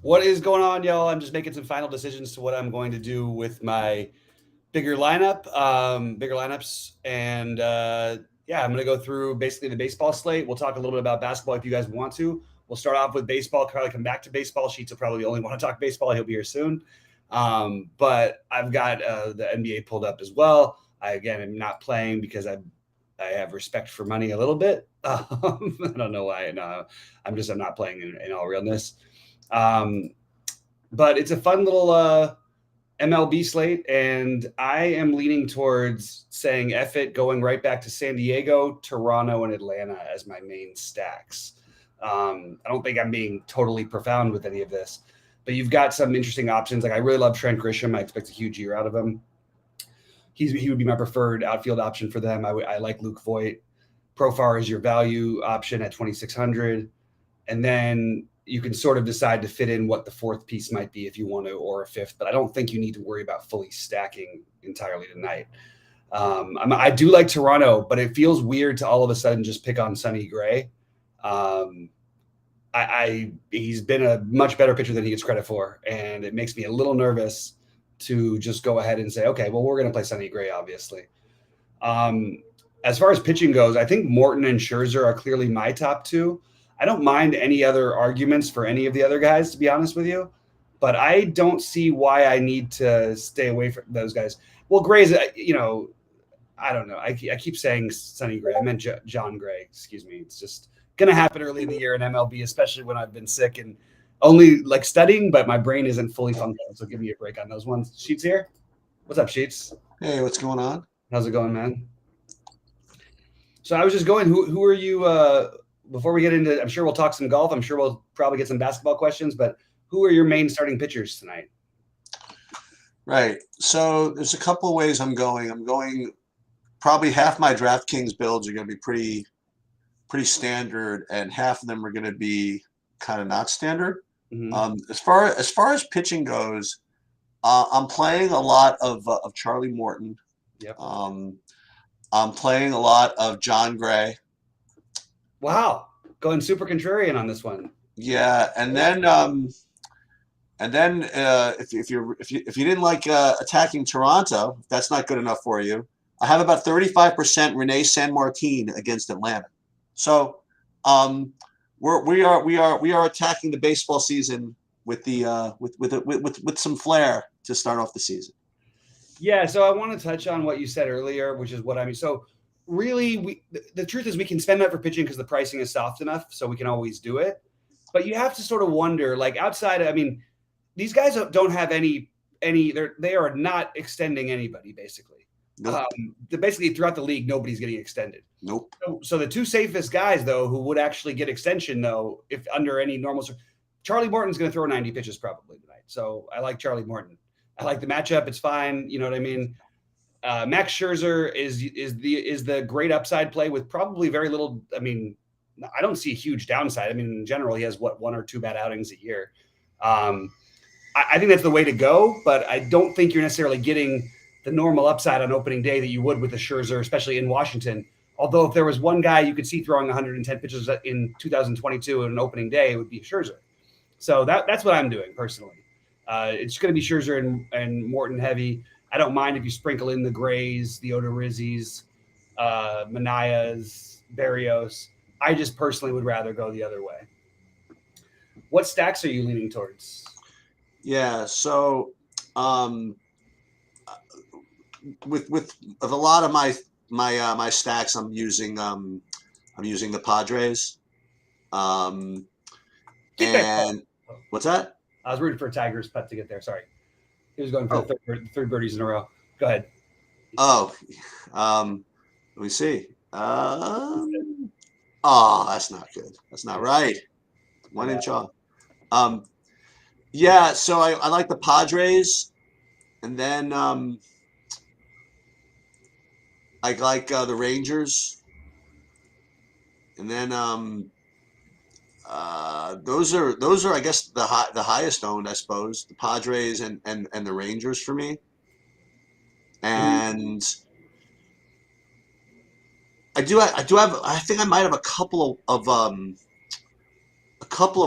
What is going on, y'all? I'm just making some final decisions to what I'm going to do with my bigger lineups, and yeah, I'm going to go through basically the baseball slate. We'll talk a little bit about basketball if you guys want to. We'll start off with baseball. Probably come back to baseball. Sheets will probably only want to talk baseball. He'll be here soon, but I've got the NBA pulled up as well. I again am not playing because I have respect for money a little bit. I don't know why. No, I'm not playing in all realness. Um, but it's a fun little MLB slate, and I am leaning towards saying F it, going right back to San Diego, Toronto, and Atlanta as my main stacks. I don't think I'm being totally profound with any of this, but you've got some interesting options. Like I really love Trent Grisham. I expect a huge year out of him. He would be my preferred outfield option for them. I like Luke Voigt. Profar is your value option at 2,600. And then you can sort of decide to fit in what the fourth piece might be if you want to, or a fifth. But I don't think you need to worry about fully stacking entirely tonight. I do like Toronto, but it feels weird to all of a sudden just pick on Sonny Gray. He's been a much better pitcher than he gets credit for, and it makes me a little nervous to just go ahead and say, okay, well, we're going to play Sonny Gray, obviously. As far as pitching goes, I think Morton and Scherzer are clearly my top two. I don't mind any other arguments for any of the other guys, to be honest with you, but I don't see why I need to stay away from those guys. Well, Gray's, I don't know. I keep saying Sonny Gray. I meant John Gray. Excuse me. It's just going to happen early in the year in MLB, especially when I've been sick and only like studying, but my brain isn't fully functional. So give me a break on those ones. Sheets here. What's up, Sheets? Hey, what's going on? How's it going, man? So I was just going, who are you, before we get into, I'm sure we'll talk some golf. I'm sure we'll probably get some basketball questions, but who are your main starting pitchers tonight? Right. So there's a couple of ways I'm going. I'm going probably half my DraftKings builds are going to be pretty standard, and half of them are going to be kind of not standard. Mm-hmm. As far as pitching goes, I'm playing a lot of Charlie Morton. Yep. I'm playing a lot of John Gray. Wow, going super contrarian on this one. Yeah, and then if you didn't like attacking Toronto, if that's not good enough for you, I have about 35% Rene San Martin against Atlanta. So we are attacking the baseball season with with some flair to start off the season. Yeah, so I want to touch on what you said earlier, which is what I mean. So really, the truth is we can spend that for pitching because the pricing is soft enough, so we can always do it. But you have to sort of wonder, like outside, I mean, these guys don't have any. They are not extending anybody basically. Nope. Basically throughout the league, nobody's getting extended. Nope. So the two safest guys though, who would actually get extension though, if under any normal, Charlie Morton's going to throw 90 pitches probably tonight. So I like Charlie Morton. I like the matchup. It's fine. You know what I mean? Max Scherzer is the great upside play with probably very little. I mean, I don't see a huge downside. I mean, in general, he has one or two bad outings a year. I think that's the way to go, but I don't think you're necessarily getting the normal upside on opening day that you would with a Scherzer, especially in Washington. Although if there was one guy you could see throwing 110 pitches in 2022 in an opening day, it would be Scherzer. So that's what I'm doing personally. It's going to be Scherzer and Morton heavy. I don't mind if you sprinkle in the Grays, the Odorizzi's, Manayas, Barrios. I just personally would rather go the other way. What stacks are you leaning towards? Yeah, so with a lot of my stacks, I'm using the Padres. And what's that? I was rooting for a Tigers putt to get there. Sorry, he was going for the third birdies in a row. Go ahead. Let me see. That's not good. That's not right. 1 inch off. Yeah, so I like the Padres, and then I like the Rangers, and then those are I guess the highest owned, I suppose, the Padres and the Rangers for me, and I think I might have a couple of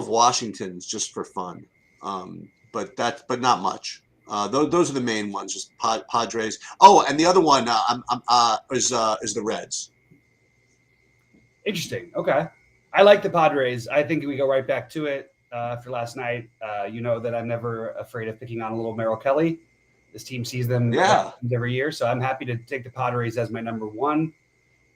Washingtons just for fun. but not much. Those are the main ones, just Padres. Oh, and the other one is the Reds. Interesting. Okay. I like the Padres. I think we go right back to it after last night. You know that I'm never afraid of picking on a little Merrill Kelly. This team sees them every year, so I'm happy to take the Padres as my number one.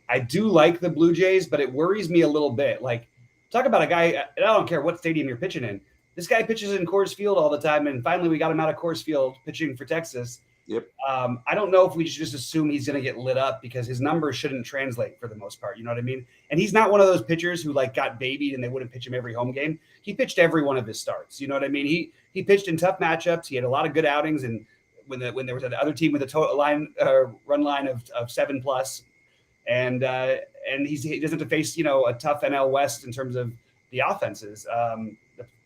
I do like the Blue Jays, but it worries me a little bit. Like, talk about a guy, and I don't care what stadium you're pitching in. This guy pitches in Coors Field all the time, and finally we got him out of Coors Field pitching for Texas. Yep. I don't know if we should just assume he's going to get lit up because his numbers shouldn't translate for the most part. You know what I mean? And he's not one of those pitchers who like got babied and they wouldn't pitch him every home game. He pitched every one of his starts. You know what I mean? He pitched in tough matchups. He had a lot of good outings, and when there was another team with a total run line of 7+, and he doesn't have to face a tough NL West in terms of the offenses.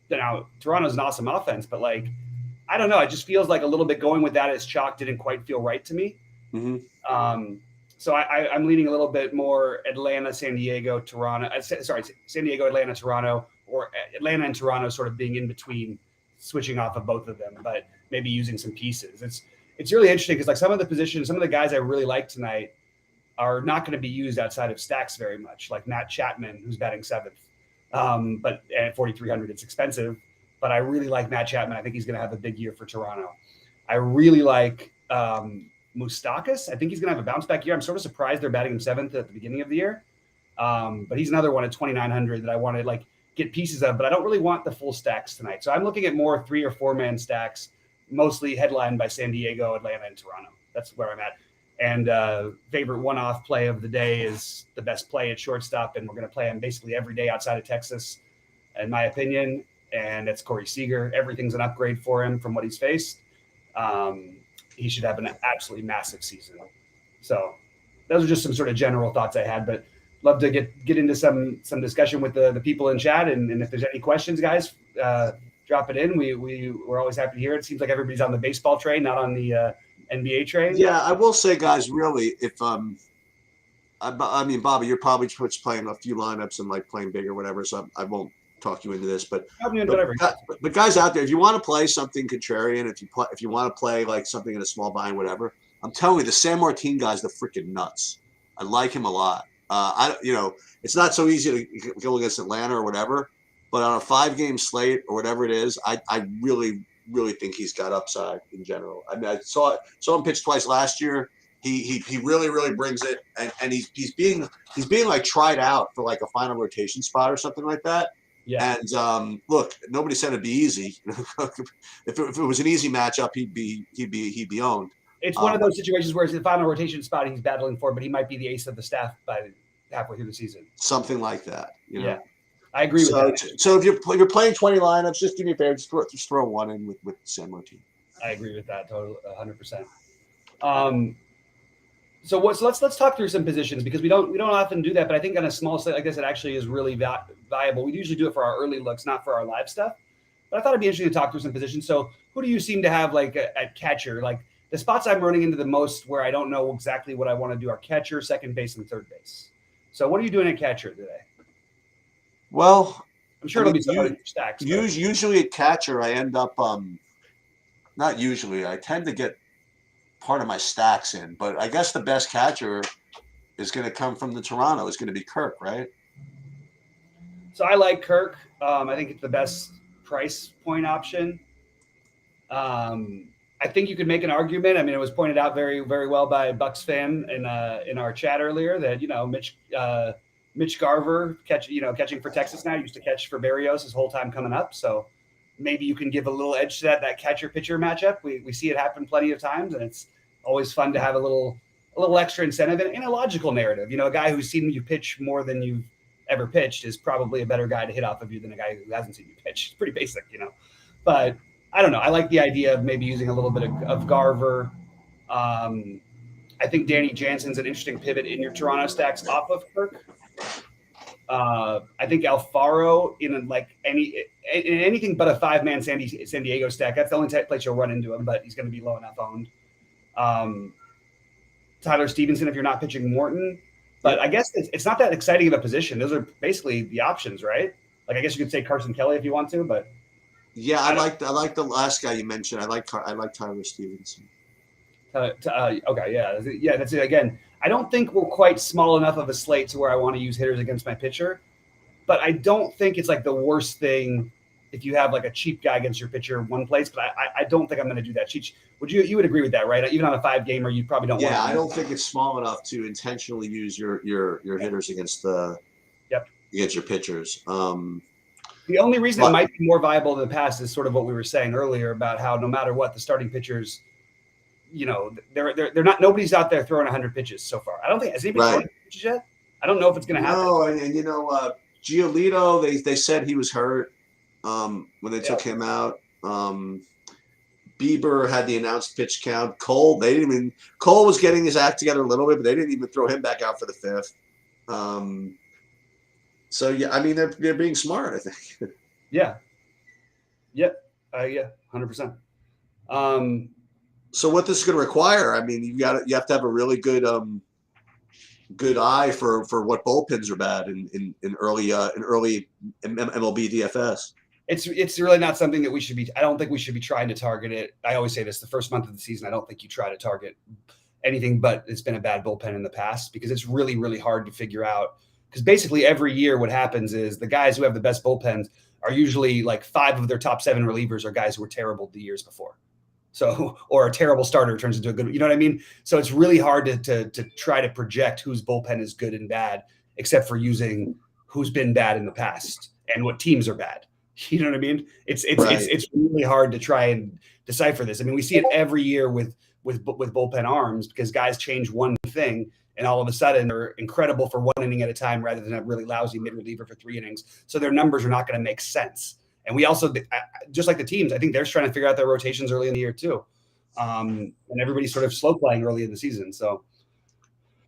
Now Toronto's an awesome offense, but like, I don't know. It just feels like a little bit going with that as chalk didn't quite feel right to me. Mm-hmm. So I'm leaning a little bit more Atlanta, San Diego, Toronto. San Diego, Atlanta, Toronto, or Atlanta and Toronto sort of being in between, switching off of both of them, but maybe using some pieces. It's really interesting because like some of the positions, some of the guys I really like tonight are not going to be used outside of stacks very much, like Matt Chapman, who's batting 7th. But at 4,300, it's expensive. But I really like Matt Chapman. I think he's going to have a big year for Toronto. I really like Moustakas. I think he's going to have a bounce back year. I'm sort of surprised they're batting him 7th at the beginning of the year. But he's another one at 2,900 that I want to like get pieces of, but I don't really want the full stacks tonight. So I'm looking at more 3 or 4 man stacks, mostly headlined by San Diego, Atlanta, and Toronto. That's where I'm at. And favorite one-off play of the day is the best play at shortstop, and we're going to play him basically every day outside of Texas, in my opinion. And it's Corey Seager. Everything's an upgrade for him from what he's faced. He should have an absolutely massive season. So those are just some sort of general thoughts I had, but love to get into some discussion with the people in chat. And if there's any questions, guys, drop it in. We're always happy to hear it. It seems like everybody's on the baseball train, not on the NBA train. Yeah, I will say, guys, really, if I mean, Bobby, you're probably playing a few lineups and like playing big or whatever, so I won't talk you into this, but guys out there, if you want to play something contrarian, if you want to play like something in a small buy and whatever, I'm telling you, the San Martin guy's the freaking nuts. I like him a lot. It's not so easy to go against Atlanta or whatever, but on a 5-game slate or whatever it is, I really think he's got upside in general. I mean, I saw him pitch twice last year. He really brings it, and he's being like tried out for like a final rotation spot or something like that. Yeah. And look, nobody said it'd be easy. if it was an easy matchup, he'd be owned. It's one of those situations where it's the final rotation spot he's battling for, but he might be the ace of the staff by halfway through the season. Something like that. Yeah, I agree with that. So if you're playing 20 lineups, just do me a favor, just throw one in with San Martin. I agree with that totally, 100%. So let's talk through some positions because we don't often do that, but I think on a small slate like this, it actually is really valuable. We usually do it for our early looks, not for our live stuff. But I thought it'd be interesting to talk through some positions. So who do you seem to have like at catcher? Like the spots I'm running into the most where I don't know exactly what I want to do are catcher, second base, and third base. So what are you doing at catcher today? Well, I'm sure it'll be some other stacks. Usually at catcher, I end up not usually. I tend to get part of my stacks in, but I guess the best catcher is going to come from the Toronto. It's going to be Kirk, right? So I like Kirk. I think it's the best price point option. I think you could make an argument. I mean, it was pointed out very, very well by a Bucks fan in our chat earlier that Mitch Garver catching for Texas now, used to catch for Berrios his whole time coming up. So maybe you can give a little edge to that catcher pitcher matchup. We see it happen plenty of times, and it's always fun to have a little extra incentive in a logical narrative. A guy who's seen you pitch more than you've ever pitched is probably a better guy to hit off of you than a guy who hasn't seen you pitch. It's pretty basic, but I don't know. I like the idea of maybe using a little bit of Garver. I think Danny Jansen's an interesting pivot in your Toronto stacks off of Kirk. I think Alfaro in anything but a 5-man San Diego stack. That's the only place you'll run into him, but he's going to be low enough owned. Tyler Stevenson if you're not pitching Morton. But I guess it's not that exciting of a position. Those are basically the options, right? Like I guess you could say Carson Kelly if you want to, but Yeah, I like the last guy you mentioned. I like Tyler Stevenson. Okay, yeah, that's it. Again, I don't think we're quite small enough of a slate to where I want to use hitters against my pitcher, but I don't think it's like the worst thing if you have like a cheap guy against your pitcher in one place. But I don't think I'm going to do that. Cheech, you would agree with that, right? Even on a 5-gamer, you probably don't. Yeah, I don't think it's small enough to intentionally use your hitters against your pitchers. The only reason it might be more viable in the past is sort of what we were saying earlier about how no matter what the starting pitchers, they're not. Nobody's out there throwing 100 pitches so far. I don't think has anybody thrown pitches yet. I don't know if it's going to happen. No, and Giolito, they said he was hurt when they took him out. Bieber had the announced pitch count. Cole was getting his act together a little bit, but they didn't even throw him back out for the 5th. So yeah, I mean they're being smart, I think. Yeah. 100%. So what this is going to require? I mean, you have to have a really good eye for what bullpens are bad in early MLB DFS. It's really not something that we should be. I don't think we should be trying to target it. I always say this: the first month of the season, I don't think you try to target anything, but it's been a bad bullpen in the past because it's really, really hard to figure out. Because basically every year, what happens is the guys who have the best bullpens are usually like 5 of their top 7 relievers are guys who were terrible the years before. So, or a terrible starter turns into a good, you know what I mean? So it's really hard to try to project whose bullpen is good and bad, except for using who's been bad in the past and what teams are bad. You know what I mean? It's really hard to try and decipher this. I mean, we see it every year with bullpen arms because guys change one thing and all of a sudden they're incredible for 1 inning at a time rather than a really lousy mid reliever for 3 innings. So their numbers are not going to make sense. And we also, just like the teams, I think they're trying to figure out their rotations early in the year too. And everybody's sort of slow playing early in the season. So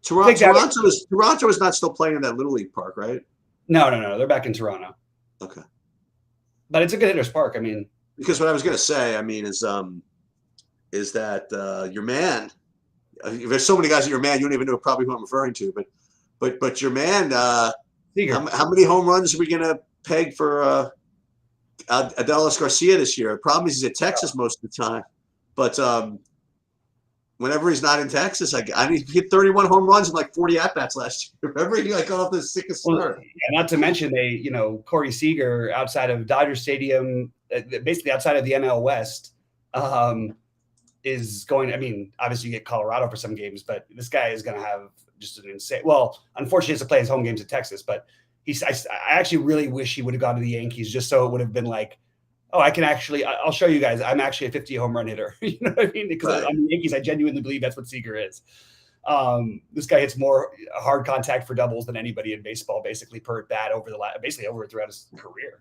Toronto is not still playing in that Little League park, right? No. They're back in Toronto. Okay. But it's a good hitter's park. I mean, because what I was going to say, I mean, is that your man? There's so many guys at your man, you don't even know probably who I'm referring to. But your man, how many home runs are we going to peg for Adelis Garcia this year? The problem is he's at Texas most of the time, but whenever he's not in Texas, he hit 31 home runs and like 40 at bats last year. Remember, he got off the sickest start. Yeah, not to mention Corey Seager outside of Dodger Stadium, basically outside of the NL West, is going. I mean, obviously you get Colorado for some games, but this guy is going to have just an insane. Well, unfortunately, he has to play his home games in Texas, but I actually really wish he would have gone to the Yankees just so it would have been like, oh, I'll show you guys. I'm actually a 50 home run hitter. You know what I mean? Because on the Yankees, I genuinely believe that's what Seager is. This guy hits more hard contact for doubles than anybody in baseball, basically per at bat throughout his career.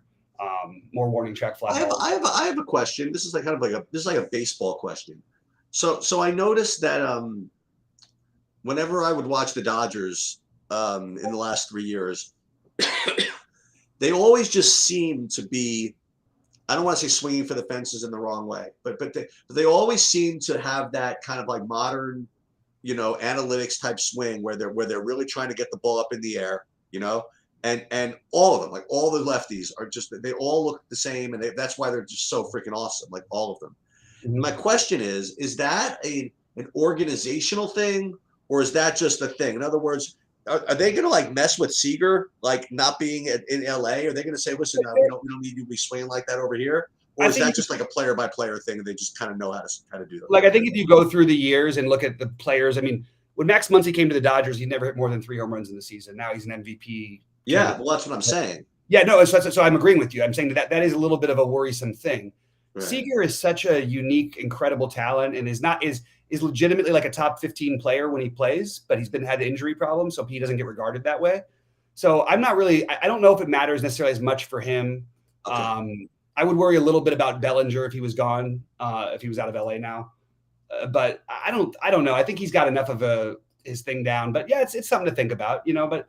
More warning track fly balls. I have a question. This is like a baseball question. So I noticed that whenever I would watch the Dodgers in the last 3 years, they always just seem to be, I don't want to say swinging for the fences in the wrong way, but they always seem to have that kind of like modern, analytics type swing where they're really trying to get the ball up in the air, and all of them, like all the lefties are just, they all look the same, and that's why they're just so freaking awesome, like all of them. Mm-hmm. My question is that an organizational thing, or is that just a thing? In other words, are they going to like mess with Seager, like not being in LA? Are they going to say, listen, we don't need you to be swinging like that over here? Or is that just like a player by player thing? And they just kind of know how to do that. Like, I think if you go through the years and look at the players, I mean, when Max Muncy came to the Dodgers, he never hit more than 3 home runs in the season. Now he's an MVP. Yeah. Well, that's what I'm saying. Yeah, no. So I'm agreeing with you. I'm saying that is a little bit of a worrisome thing. Right. Seager is such a unique, incredible talent, and is legitimately like a top 15 player when he plays, but he's had injury problems, so he doesn't get regarded that way. So I'm not really, I don't know if it matters necessarily as much for him. Okay. I would worry a little bit about Bellinger if he was gone, if he was out of LA now. But I don't know. I think he's got enough of his thing down. But yeah, it's something to think about, But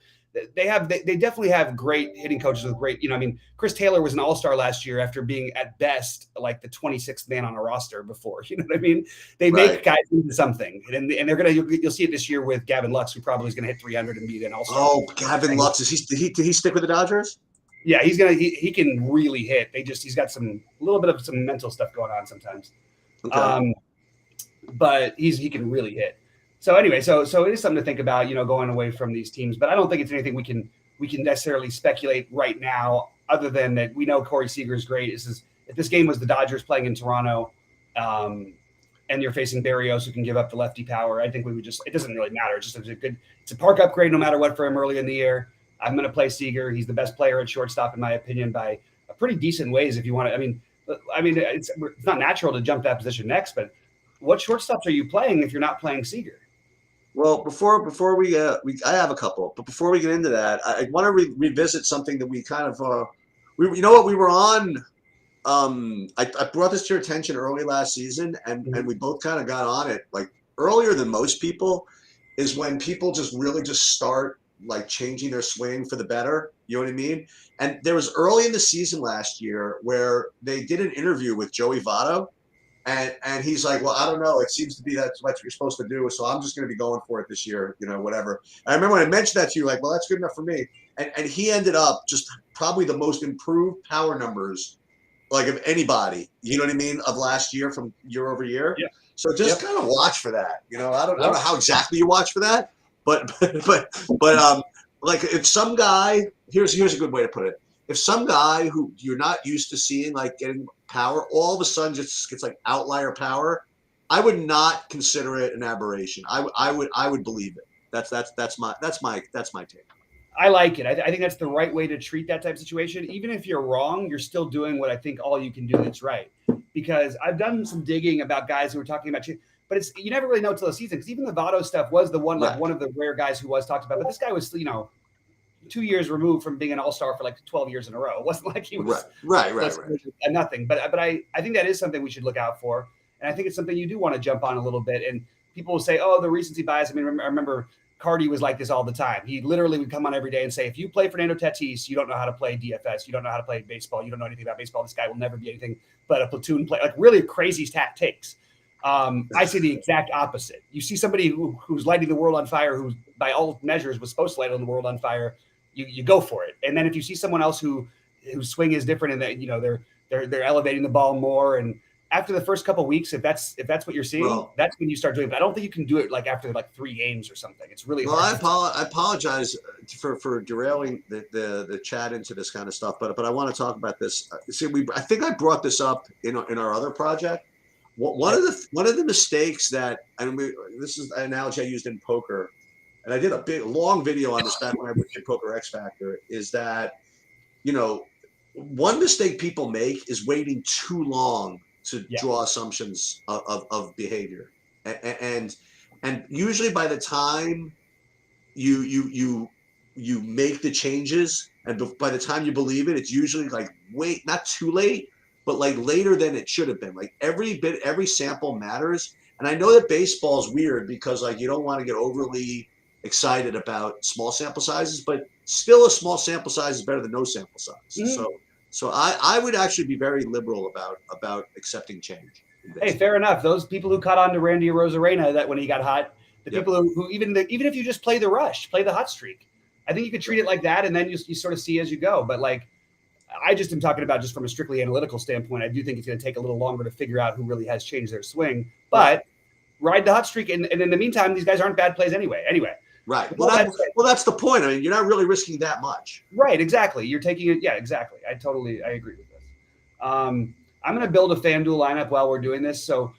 they definitely have great hitting coaches with great, I mean, Chris Taylor was an all-star last year after being at best like the 26th man on a roster before. You know what I mean? They make guys into something, and they're you'll see it this year with Gavin Lux, who probably is going to hit 300 and be an all-star. Oh, Gavin Lux, did he stick with the Dodgers? Yeah, he can really hit. He's got a little bit of some mental stuff going on sometimes. Okay. But he can really hit. So anyway, so it is something to think about, going away from these teams. But I don't think it's anything we can necessarily speculate right now, other than that we know Corey Seager is great. If this game was the Dodgers playing in Toronto, and you're facing Barrios who can give up the lefty power, I think we would it doesn't really matter. It's a park upgrade no matter what for him early in the year. I'm going to play Seager. He's the best player at shortstop, in my opinion, by a pretty decent ways. If you want to, I mean, it's not natural to jump that position next, but what shortstops are you playing if you're not playing Seager? Well, before we I have a couple, but before we get into that, I want to revisit something that we kind of we were on. I brought this to your attention early last season, and we both kind of got on it like earlier than most people. Is when people just really just start like changing their swing for the better. You know what I mean? And there was early in the season last year where they did an interview with Joey Votto. And he's like, well, I don't know. It seems to be that's what you're supposed to do. So I'm just going to be going for it this year, whatever. And I remember when I mentioned that to you, like, well, that's good enough for me. And he ended up just probably the most improved power numbers, like of anybody, you know what I mean, of last year from year over year. Yeah. So just kind of watch for that. I don't know how exactly you watch for that, but like if some guy, here's a good way to put it. If some guy who you're not used to seeing like getting power all of a sudden just gets like outlier power, I would not consider it an aberration. I would believe it. That's my take. I like it. I think that's the right way to treat that type of situation. Even if you're wrong, you're still doing what I think all you can do that's right. Because I've done some digging about guys who were talking about, but you never really know until the season. Because even the Votto stuff was the one, like one of the rare guys who was talked about. But this guy was, 2 years removed from being an all-star for like 12 years in a row. It wasn't like he was right. Nothing. But I think that is something we should look out for. And I think it's something you do want to jump on a little bit. And people will say, oh, the recency bias. I mean, I remember Cardi was like this all the time. He literally would come on every day and say, if you play Fernando Tatis, you don't know how to play DFS. You don't know how to play baseball. You don't know anything about baseball. This guy will never be anything but a platoon player. Like really crazy takes. I say the exact opposite. You see somebody who's lighting the world on fire, who by all measures was supposed to light the world on fire, you go for it. And then if you see someone else whose swing is different and that they're elevating the ball more, and after the first couple of weeks, if that's what you're seeing, that's when you start doing it. But I don't think you can do it like after like 3 games or something. It's really hard. I apologize for derailing the chat into this kind of stuff, but I want to talk about this. I think I brought this up in our other project. One of the mistakes that, this is an analogy I used in poker, and I did a big long video on this back when I did Poker X Factor, is that one mistake people make is waiting too long to draw assumptions of behavior, and usually by the time you make the changes, and by the time you believe it, it's usually like not too late, but like later than it should have been. Like every sample matters. And I know that baseball is weird because like you don't want to get overly excited about small sample sizes, but still a small sample size is better than no sample size. Mm-hmm. So I would actually be very liberal about accepting change. Hey, fair enough. Those people who caught on to Randy Arozarena that when he got hot, the people who even if you just play the rush, play the hot streak, I think you could treat it like that, and then you sort of see as you go. But like, I just am talking about just from a strictly analytical standpoint. I do think it's going to take a little longer to figure out who really has changed their swing. But ride the hot streak, and in the meantime, these guys aren't bad plays anyway. Right. Well, that's the point. I mean, you're not really risking that much. Right. Exactly. You're taking it. Yeah, exactly. I agree with this. I'm going to build a FanDuel lineup while we're doing this. So,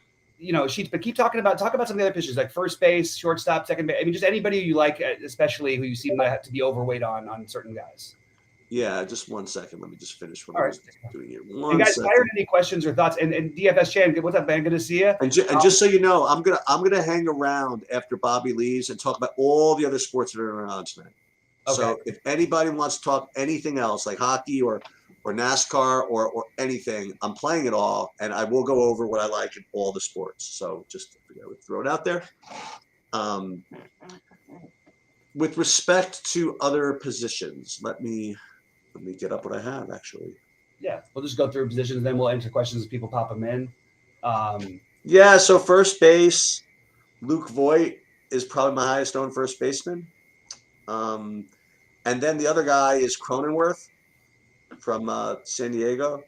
Sheets, but talk about some of the other pitchers like first base, shortstop, second base. I mean, just anybody you like, especially who you seem to be overweight on certain guys. Yeah, just 1 second. Let me just finish what I was doing here. You guys fired any questions or thoughts? And DFS Chan, what's up, man? Good to see you. And just so you know, I'm gonna hang around after Bobby leaves and talk about all the other sports that are around tonight. Okay. So if anybody wants to talk anything else, like hockey or NASCAR or anything, I'm playing it all, and I will go over what I like in all the sports. So just throw it out there. With respect to other positions, let me get up what I have, actually. Yeah, we'll just go through positions, then we'll answer questions as people pop them in. So first base, Luke Voigt is probably my highest owned first baseman. And then the other guy is Cronenworth. from San Diego.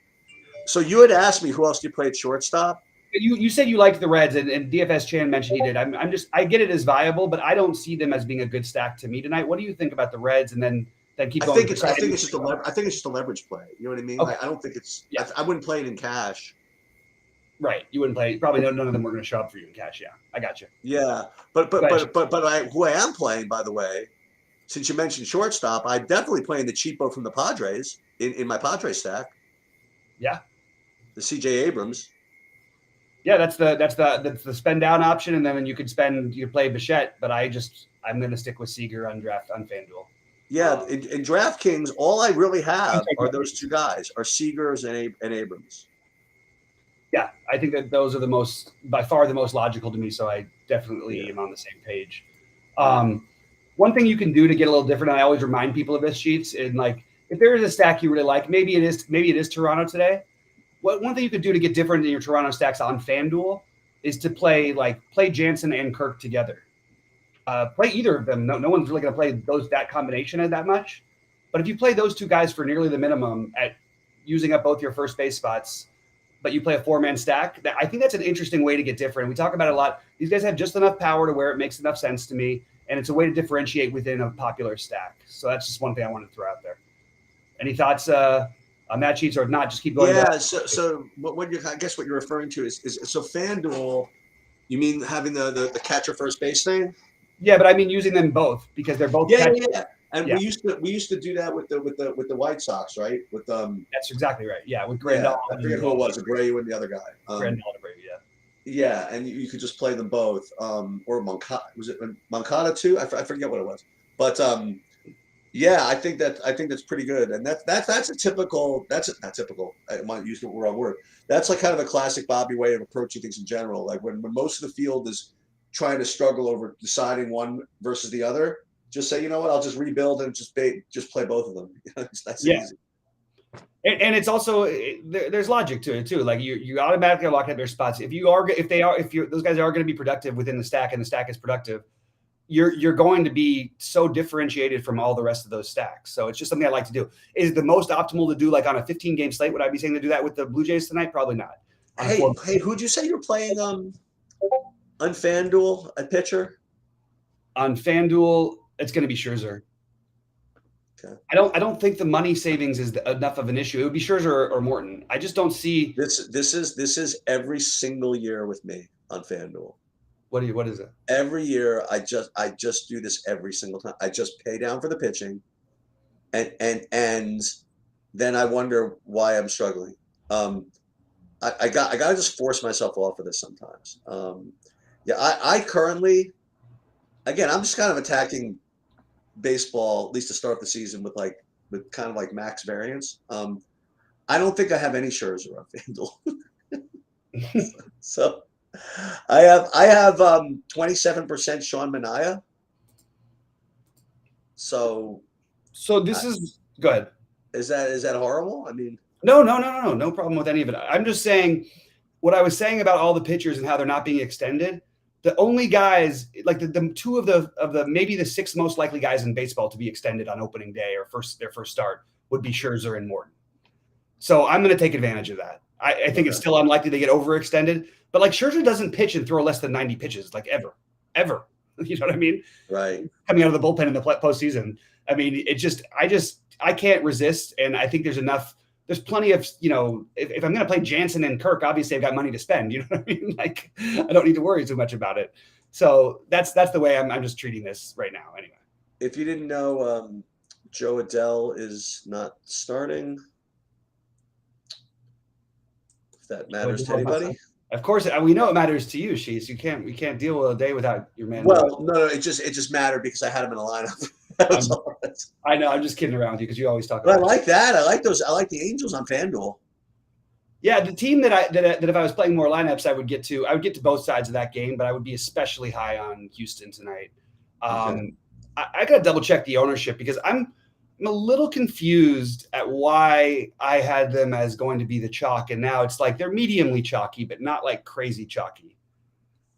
So you had asked me who else do you play at shortstop? You said you liked the Reds, and DFS Chan mentioned he did. I get it as viable, but I don't see them as being a good stack to me tonight. What do you think about the Reds? And then keep going. I think it's just a leverage play. You know what I mean? Okay. I don't think it's. Yeah. I wouldn't play it in cash. Right, you wouldn't play. Probably none of them were going to show up for you in cash. Yeah, I got you. Yeah, but who I am playing, by the way, since you mentioned shortstop, I'm definitely playing the cheapo from the Padres in my Padres stack. Yeah, the CJ Abrams. Yeah, that's the spend down option, and then you could play Bichette, but I'm going to stick with Seager on FanDuel. Yeah, in DraftKings, all I really have are those two guys, are Seagers and Abrams. Yeah, I think that those are by far the most logical to me, so I definitely am on the same page. One thing you can do to get a little different, and I always remind people of this, Sheets, and like if there is a stack you really like, maybe it is Toronto today. One thing you could do to get different in your Toronto stacks on FanDuel is to play Jansen and Kirk together. Play either of them. No one's really going to play that combination that much. But if you play those two guys for nearly the minimum at using up both your first base spots, but you play a 4-man stack, I think that's an interesting way to get different. We talk about it a lot. These guys have just enough power to where it makes enough sense to me, and it's a way to differentiate within a popular stack. So that's just one thing I want to throw out there. Any thoughts on that, Sheets, or not? Just keep going. Yeah. So I guess what you're referring to is so FanDuel. You mean having the catcher first base thing? Yeah, but I mean using them both because they're both. Yeah. And we used to do that with the White Sox, right? With That's exactly right. Yeah, with Grandal. I forget who it was, Abreu and the other guy. Grandal and Abreu, yeah. Yeah, and you could just play them both, or Moncada. Was it Moncada too? I forget what it was, but yeah, I think that's pretty good, and that's a typical. That's not typical. I might use the wrong word. That's like kind of a classic Bobby way of approaching things in general. Like when most of the field is trying to struggle over deciding one versus the other, just say, you know what, I'll just rebuild and just play both of them. That's easy. And it's also there's logic to it too. Like you automatically are locking at their spots. If those guys are going to be productive within the stack, and the stack is productive, you're going to be so differentiated from all the rest of those stacks. So it's just something I like to do. Is it the most optimal to do like on a 15-game slate? Would I be saying to do that with the Blue Jays tonight? Probably not. Hey, who'd you say you're playing on FanDuel at pitcher? On FanDuel, it's going to be Scherzer. Okay. I don't think the money savings is enough of an issue. It would be Scherzer or Morton. I just don't see this. This is every single year with me on FanDuel. What is it? Every year, I just do this every single time. I just pay down for the pitching, and then I wonder why I'm struggling. I got to just force myself off of this sometimes. I currently, again, I'm just kind of attacking baseball, at least to start the season, with kind of like max variance. I don't think I have any Scherzer on FanDuel. So I have 27% Sean Manaea. So this is good. Is that horrible? I mean, no problem with any of it. I'm just saying what I was saying about all the pitchers and how they're not being extended. The only guys, like the two of the maybe the 6 most likely guys in baseball to be extended on opening day or their first start would be Scherzer and Morton. So I'm going to take advantage of that. I think it's still unlikely they get overextended, but like Scherzer doesn't pitch and throw less than 90 pitches, like ever. You know what I mean? Right. Coming out of the bullpen in the postseason. I mean, I can't resist, and I think there's plenty of, if I'm going to play Jansen and Kirk, obviously I've got money to spend, you know what I mean? Like I don't need to worry too much about it. So that's the way I'm just treating this right now. Anyway, if you didn't know, Joe Adele is not starting. If that matters to anybody. Of course, we know it matters to you, Sheets. We can't deal with a day without your man. Well, no, it just mattered because I had him in a lineup. I know. I'm just kidding around with you because you always talk about. But I like that. I like those. I like the Angels on FanDuel. Yeah, the team that if I was playing more lineups, I would get to both sides of that game, but I would be especially high on Houston tonight. Okay. I got to double check the ownership because I'm a little confused at why I had them as going to be the chalk, and now it's like they're mediumly chalky, but not like crazy chalky.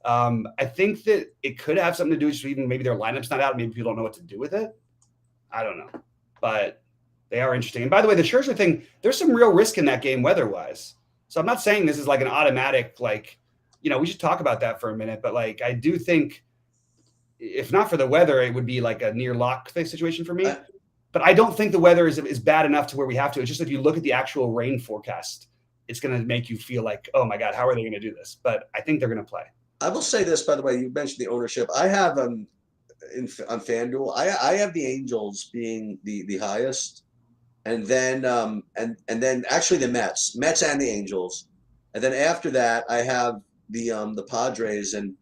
I think that it could have something to do with even maybe their lineup's not out. Maybe people don't know what to do with it. I don't know, but They are interesting. And by the way, the Scherzer thing, there's some real risk in that game weather-wise. So I'm not saying this is like an automatic, like, we should talk about that for a minute. But like, I do think if not for the weather, it would be like a near lock situation for me. But I don't think the weather is bad enough to where we have to. It's just if you look at the actual rain forecast, it's going to make you feel like, oh my God, how are they going to do this? But I think they're going to play. I will say this, by the way, you mentioned the ownership. I have on FanDuel, I have the Angels being the highest, and then and then actually the Mets and the Angels, and then after that I have the Padres, and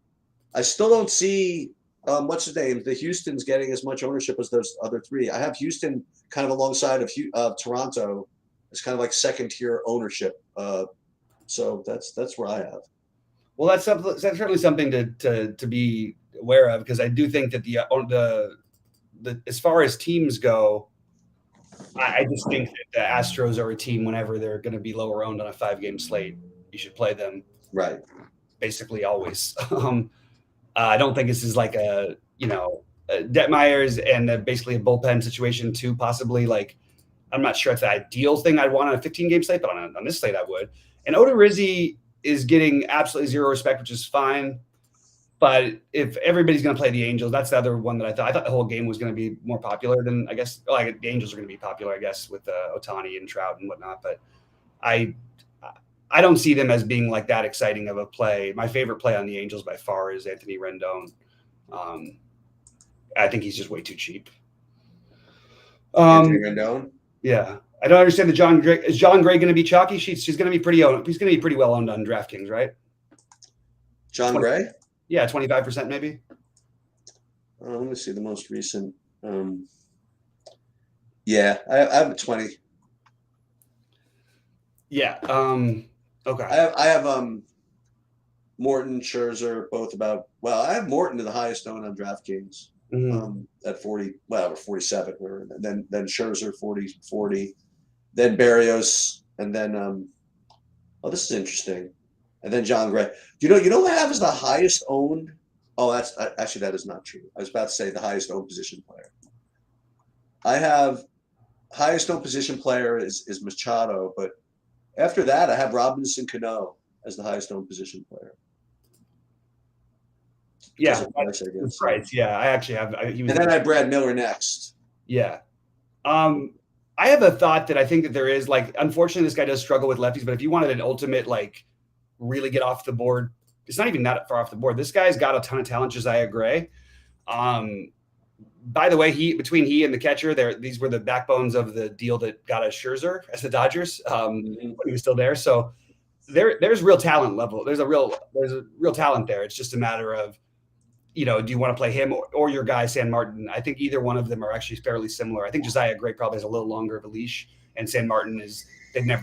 I still don't see what's his name, the Houston's getting as much ownership as those other three. I have Houston kind of alongside of Toronto. It's kind of like second tier ownership. So that's where I have. Well, that's certainly something to be aware of, because I do think that the as far as teams go, I just think that the Astros are a team whenever they're going to be lower owned on a 5-game slate. You should play them right, basically always. I don't think this is like a Detmeyer's and basically a bullpen situation too. Possibly, like, I'm not sure it's the ideal thing I'd want on a 15-game slate, but on this slate I would. And Odorizzi is getting absolutely zero respect, which is fine. But if everybody's going to play the Angels, that's the other one that I thought the whole game was going to be more popular than, I guess. Like, the Angels are going to be popular, I guess, with Ohtani and Trout and whatnot. But I don't see them as being like that exciting of a play. My favorite play on the Angels by far is Anthony Rendon. I think he's just way too cheap. Anthony Rendon. Yeah, I don't understand the John Gray. Is John Gray going to be chalky? She's going to be pretty owned. He's going to be pretty well owned on DraftKings, right? John Gray? Yeah, 25% maybe. Let me see the most recent. Yeah, I have 20. Yeah. Okay. I have Morton, Scherzer, both about. Well, I have Morton to the highest owned on DraftKings. At 40, or 47, and then Scherzer 40, then Berrios, and then this is interesting, and then John Gray. You know who I have as the highest owned? Oh, that's actually, that is not true. I was about to say the highest owned position player. I have highest owned position player is Machado, but after that I have Robinson Cano as the highest owned position player. Yeah, right. Yeah, I actually have. And then I have Brad Miller next. Yeah. I have a thought that I think that there is, like, unfortunately, this guy does struggle with lefties, but if you wanted an ultimate, like, really get off the board, it's not even that far off the board. This guy's got a ton of talent, Josiah Gray. By the way, between he and the catcher, these were the backbones of the deal that got us Scherzer as the Dodgers when he was still there. So there's real talent level. There's a real talent there. It's just a matter of, do you want to play him or your guy, San Martin? I think either one of them are actually fairly similar. I think Josiah Gray probably has a little longer of a leash, and San Martin they've never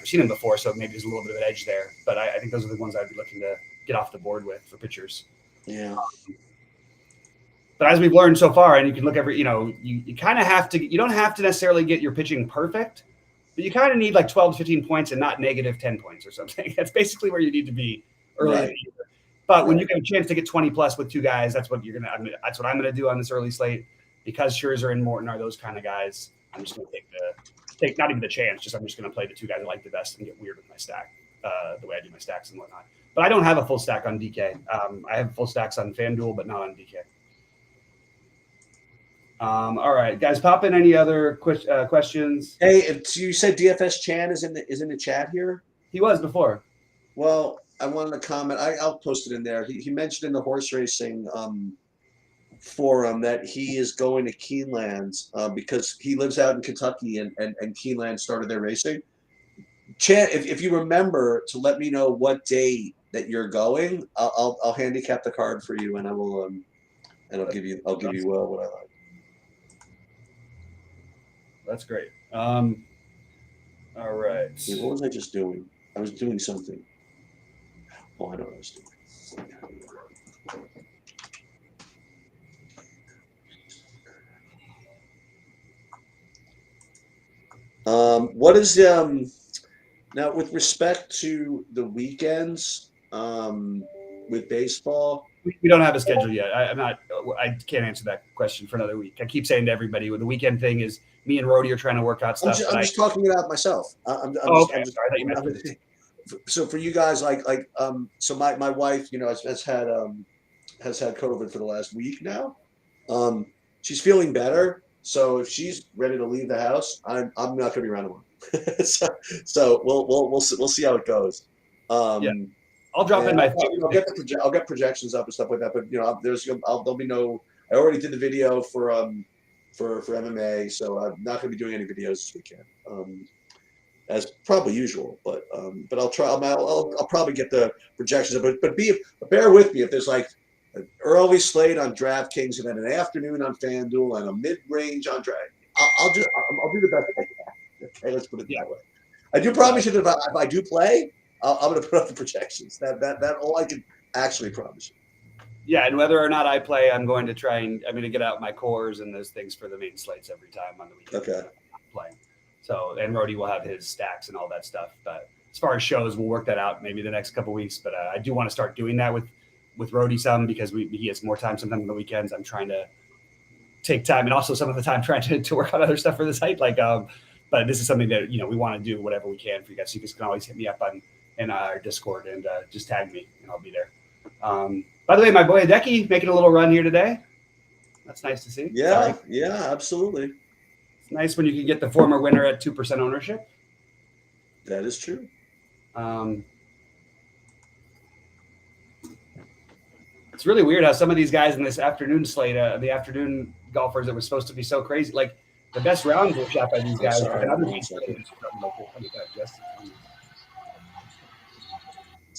seen him before, so maybe there's a little bit of an edge there. But I think those are the ones I'd be looking to get off the board with for pitchers. Yeah. But as we've learned so far, and you can look you kind of have to. You don't have to necessarily get your pitching perfect, but you kind of need like 12 to 15 points and not negative 10 points or something. That's basically where you need to be early in the year. But when you get a chance to get 20 plus with two guys, that's what that's what I'm gonna do on this early slate, because Scherzer and Morton are those kind of guys. I'm just gonna take not even the chance, I'm just gonna play the two guys I like the best and get weird with my stack, the way I do my stacks and whatnot. But I don't have a full stack on DK. I have full stacks on FanDuel, but not on DK. All right, guys, pop in any other questions. Hey, you said DFS Chan is in the chat here? He was before. Well, I wanted to comment. I'll post it in there. He mentioned in the horse racing forum that he is going to Keeneland's because he lives out in Kentucky and Keeneland started their racing. Chan, if you remember to let me know what day that you're going, I'll handicap the card for you, and I will and I'll give you what I like. That's great. All right. Wait, what was I just doing? I was doing something. Oh, I know what I was doing. What is now with respect to the weekends with baseball? We don't have a schedule yet. I can't answer that question for another week. I keep saying to everybody, the weekend thing is me and Rhodey are trying to work out stuff. I'm just talking about myself. Sorry, I thought you meant so for you guys, so my wife, has had COVID for the last week now. She's feeling better, so if she's ready to leave the house, I'm not going to be around tomorrow. so we'll see how it goes. Yeah. I'll drop in my. I'll get projections up and stuff like that, but there'll be no. I already did the video for MMA, so I'm not going to be doing any videos this weekend, as probably usual. But I'll try. I'll probably get the projections up, but bear with me if there's like an early slate on DraftKings and then an afternoon on FanDuel and a mid-range on Draft. I'll do the best I can. Okay, let's put it that way. I do promise you that if I do play, I'm going to put up the projections. That all I can actually promise you. Yeah, and whether or not I play, I'm going to get out my cores and those things for the main slates every time on the weekend. Okay. Playing. So, and Rhodey will have his stacks and all that stuff. But as far as shows, we'll work that out maybe the next couple of weeks. But I do want to start doing that with Rhodey some because he has more time sometimes on the weekends. I'm trying to take time and also some of the time trying to work on other stuff for the site. But this is something that, we want to do whatever we can for you guys. So you guys can always hit me up in our Discord and just tag me and I'll be there. By the way, my boy Hideki making a little run here today. That's nice to see. Yeah, yeah, absolutely. It's nice when you can get the former winner at 2% ownership. That is true. It's really weird how some of these guys in this afternoon slate, the afternoon golfers that were supposed to be so crazy, like the best rounds were shot by these guys.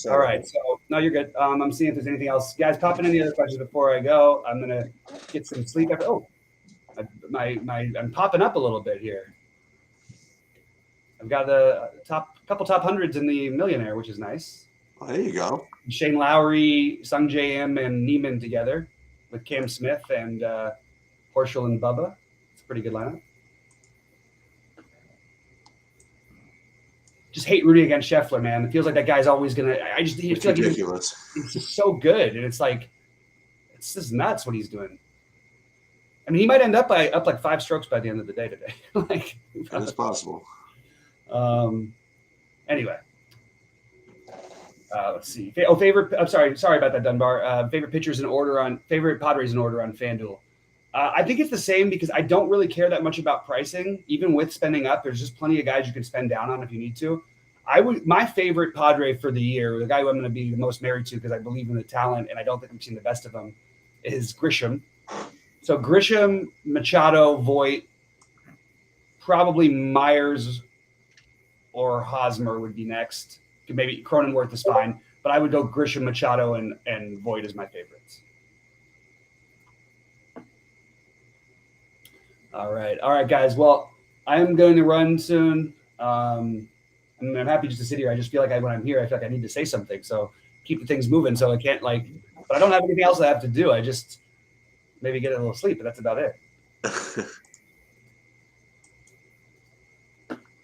All right, so no, you're good. I'm seeing if there's anything else, guys. Pop in any other questions before I go. I'm gonna get some sleep after. Oh, I'm popping up a little bit here. I've got the couple top hundreds in the millionaire, which is nice. Oh, there you go. Shane Lowry, Sung J M, and Neiman together with Cam Smith and Horschel and Bubba. It's a pretty good lineup. Just hate rooting against Scheffler, man. It feels like that guy's always gonna. It's ridiculous. He's just so good, and it's just nuts what he's doing. I mean, he might end up like 5 strokes by the end of the day today. That is possible. Anyway, let's see. Favorite. I'm sorry about that, Dunbar. Favorite pitchers in order on favorite Padres in order on FanDuel. I think it's the same because I don't really care that much about pricing. Even with spending up, there's just plenty of guys you can spend down on if you need to. My favorite Padre for the year, the guy who I'm going to be the most married to because I believe in the talent and I don't think I'm seeing the best of him, is Grisham. So Grisham, Machado, Voit, probably Myers or Hosmer would be next. Maybe Cronenworth is fine, but I would go Grisham, Machado, and Voit as my favorites. All right, guys. Well, I am going to run soon. I'm happy just to sit here. I just feel like when I'm here, I feel like I need to say something. So keep the things moving. So I can't but I don't have anything else I have to do. I just maybe get a little sleep, but that's about it.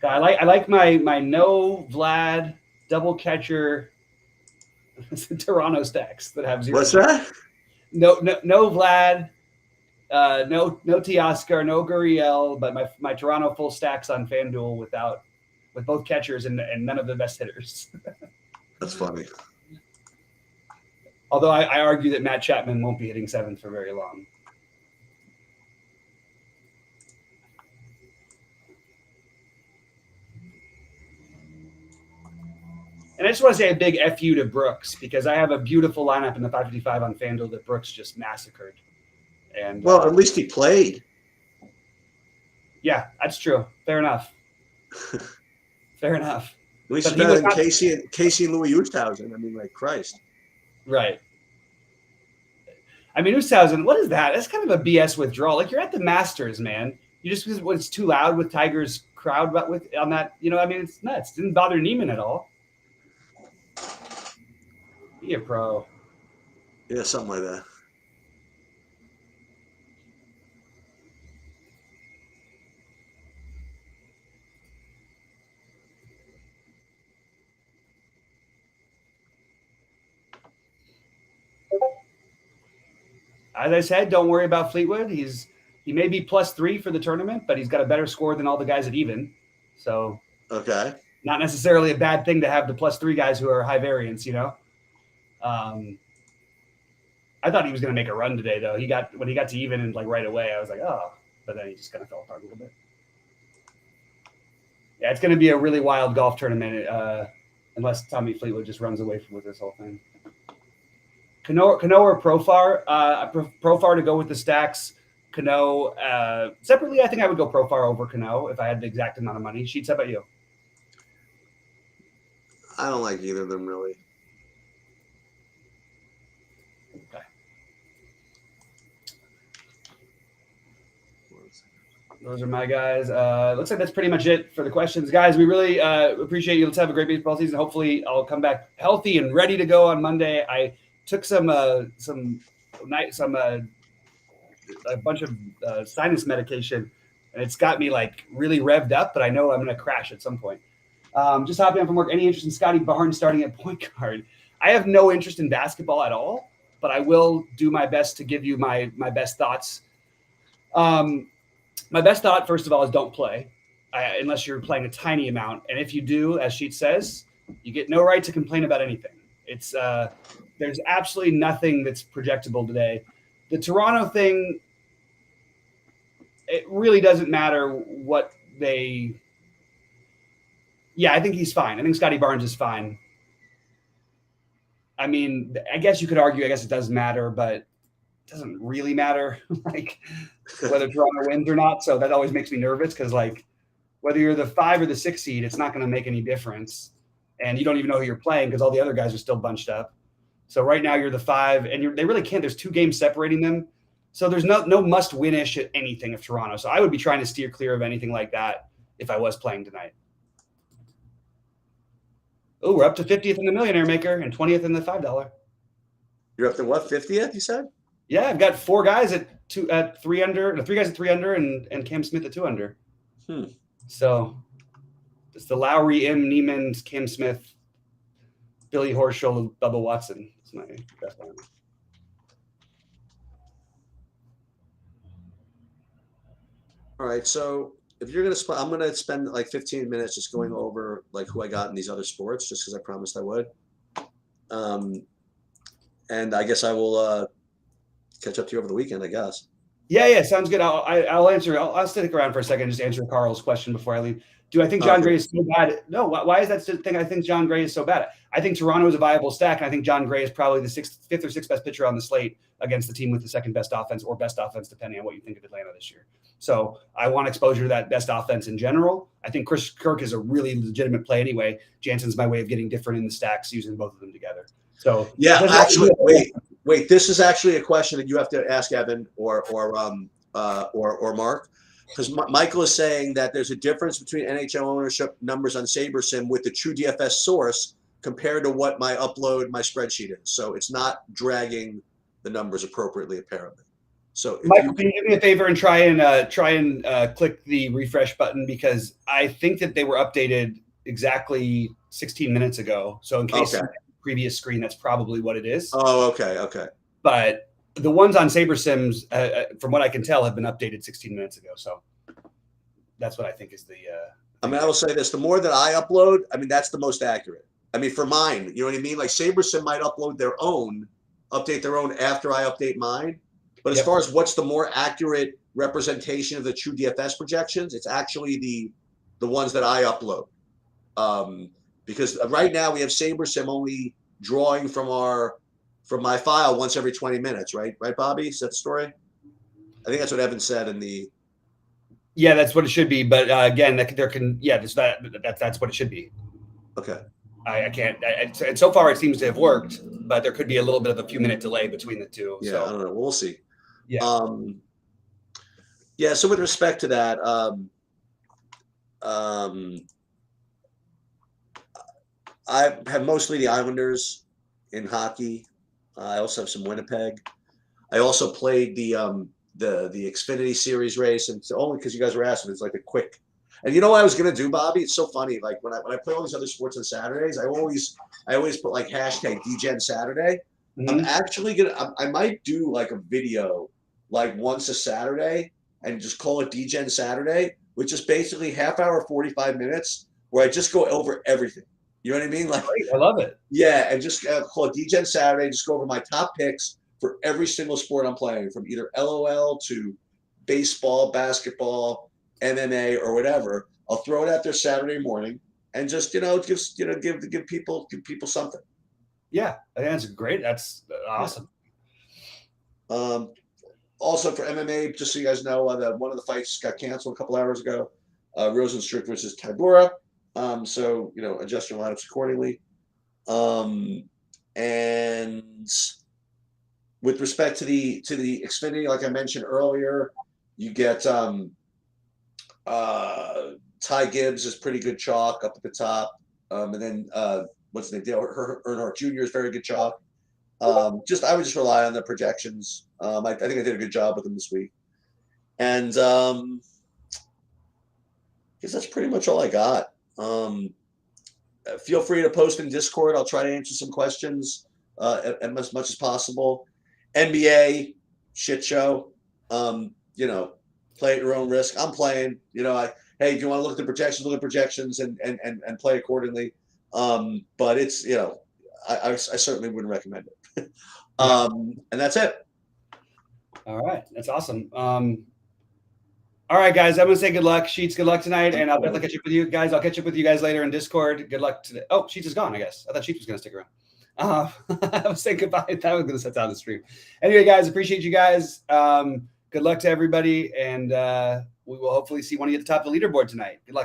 I like my no Vlad double catcher Toronto stacks that have 0. What's that? No Vlad. No Teoscar, no Gurriel, but my Toronto full stacks on FanDuel with both catchers and none of the best hitters. That's funny. Although I argue that Matt Chapman won't be hitting 7th for very long. And I just want to say a big FU to Brooks because I have a beautiful lineup in the 555 on FanDuel that Brooks just massacred. And at least he played. Yeah, that's true. Fair enough. Fair enough. At least better than Casey and Louis Oosthuizen. I mean, like Christ. Right. I mean, Oosthuizen, what is that? That's kind of a BS withdrawal. Like, you're at the Masters, man. You just because it's too loud with Tiger's crowd on that, I mean, it's nuts. Didn't bother Neiman at all. Be a pro. Yeah, something like that. as I said, don't worry about Fleetwood. He may be +3 for the tournament, but he's got a better score than all the guys at even. So Okay. not necessarily a bad thing to have the +3 guys who are high variance, I thought he was going to make a run today, though. When he got to even and like right away, I was like, oh, but then he just kind of fell apart a little bit. Yeah, it's going to be a really wild golf tournament unless Tommy Fleetwood just runs away with this whole thing. Cano or Profar? I prefer Profar to go with the stacks. Cano separately, I think I would go Profar over Cano if I had the exact amount of money. Sheets, how about you? I don't like either of them really. Okay. Those are my guys. Looks like that's pretty much it for the questions. Guys, we really appreciate you. Let's have a great baseball season. Hopefully I'll come back healthy and ready to go on Monday. I took a bunch of sinus medication, and it's got me like really revved up, but I know I'm going to crash at some point. Just hopping on from work. Any interest in Scotty Barnes starting at point guard? I have no interest in basketball at all, but I will do my best to give you my best thoughts. My best thought, first of all, is don't play unless you're playing a tiny amount. And if you do, as Sheet says, you get no right to complain about anything. It's there's absolutely nothing that's projectable today. The Toronto thing, it really doesn't matter what they. Yeah, I think he's fine. I think Scotty Barnes is fine. I mean, I guess you could argue, I guess it does matter, but it doesn't really matter, like whether Toronto wins or not. So that always makes me nervous because, like, whether you're the 5 or the 6 seed, it's not going to make any difference. And you don't even know who you're playing because all the other guys are still bunched up. So right now you're the 5, and they really can't. There's 2 games separating them. So there's no must-win-ish at anything of Toronto. So I would be trying to steer clear of anything like that if I was playing tonight. Oh, we're up to 50th in the Millionaire Maker and 20th in the $5. You're up to what, 50th, you said? Yeah, I've got 4 guys at 3 under, 3 guys at 3 under, and Cam Smith at 2 under. So it's the Lowry, M. Neiman, Cam Smith, Billy Horschel, Bubba Watson. That's my best one. All right, so if you're going to I'm going to spend like 15 minutes just going over like who I got in these other sports, just because I promised I would. And I guess I will catch up to you over the weekend, I guess. Yeah, sounds good. I'll answer. I'll stick around for a second and just answer Carl's question before I leave. Do I think John Gray is so bad? No. Why is that the thing? I think John Gray is so bad. I think Toronto is a viable stack, and I think John Gray is probably the 5th or 6th best pitcher on the slate against the team with the 2nd best offense or best offense, depending on what you think of Atlanta this year. So I want exposure to that best offense in general. I think Chris Kirk is a really legitimate play anyway. Jansen's my way of getting different in the stacks using both of them together. So yeah, actually, wait. This is actually a question that you have to ask Evan or Mark, because Michael is saying that there's a difference between NHL ownership numbers on SaberSim with the true DFS source compared to what my spreadsheet is. So it's not dragging the numbers appropriately, apparently. So Michael, can you do me a favor and try and click the refresh button, because I think that they were updated exactly 16 minutes ago. So in case previous screen, that's probably what it is. Oh, okay. But the ones on SaberSims, from what I can tell, have been updated 16 minutes ago. So that's what I think is the. I will say this: the more that I upload, that's the most accurate. For mine, you know what I mean? Like SaberSim might update their own after I update mine. But as far as what's the more accurate representation of the true DFS projections, it's actually the ones that I upload. Because right now we have SaberSim only drawing from my file once every 20 minutes, right? Right, Bobby? Is that the story? I think that's what Evan said in the. Yeah, that's what it should be. But again, that's what it should be. Okay. I can't. And so far, it seems to have worked, but there could be a little bit of a few minute delay between the two. Yeah, so. I don't know. We'll see. Yeah. So with respect to that, I have mostly the Islanders in hockey. I also have some Winnipeg. I also played the Xfinity Series race, and it's only because you guys were asking. It's like a quick. And you know what I was gonna do, Bobby? It's so funny. Like when I play all these other sports on Saturdays, I always put like hashtag DGen Saturday, I'm Mhm. actually I might do like a video like once a Saturday and just call it DGen Saturday, which is basically half hour, 45 minutes where I just go over everything. You know what I mean? Like, Great. I love it. yeah, and just call it DGen Saturday, just go over my top picks for every single sport I'm playing, from either LOL to baseball, basketball, MMA, or whatever. I'll throw it out there Saturday morning and just, give people something. Yeah, I think that's great. That's Yeah. awesome. Also for MMA, just so you guys know, one of the fights got canceled a couple hours ago. Rosenstein versus Tabora. So adjust your lineups accordingly. And with respect to the Xfinity, like I mentioned earlier, you get Ty Gibbs is pretty good chalk up at the top, and then what's the name? Dale Earnhardt Jr. is very good chalk. I would just rely on the projections. I think I did a good job with them this week, and I guess that's pretty much all I got. Feel free to post in Discord. I'll try to answer some questions as much as possible. NBA shit show. Play at your own risk. I'm playing. Hey, if you want to look at the projections, look at projections and play accordingly. But it's I certainly wouldn't recommend it. And that's it. All right, that's awesome. All right, guys, I'm gonna say good luck. Sheets, good luck tonight, and I'll definitely catch up with you guys. I'll catch up with you guys later in Discord. Good luck today. Oh, Sheets is gone, I guess. I thought Sheets was gonna stick around. I was saying goodbye. That was gonna set down the stream. Anyway, guys, appreciate you guys. Good luck to everybody, and we will hopefully see one of you at the top of the leaderboard tonight. Good luck.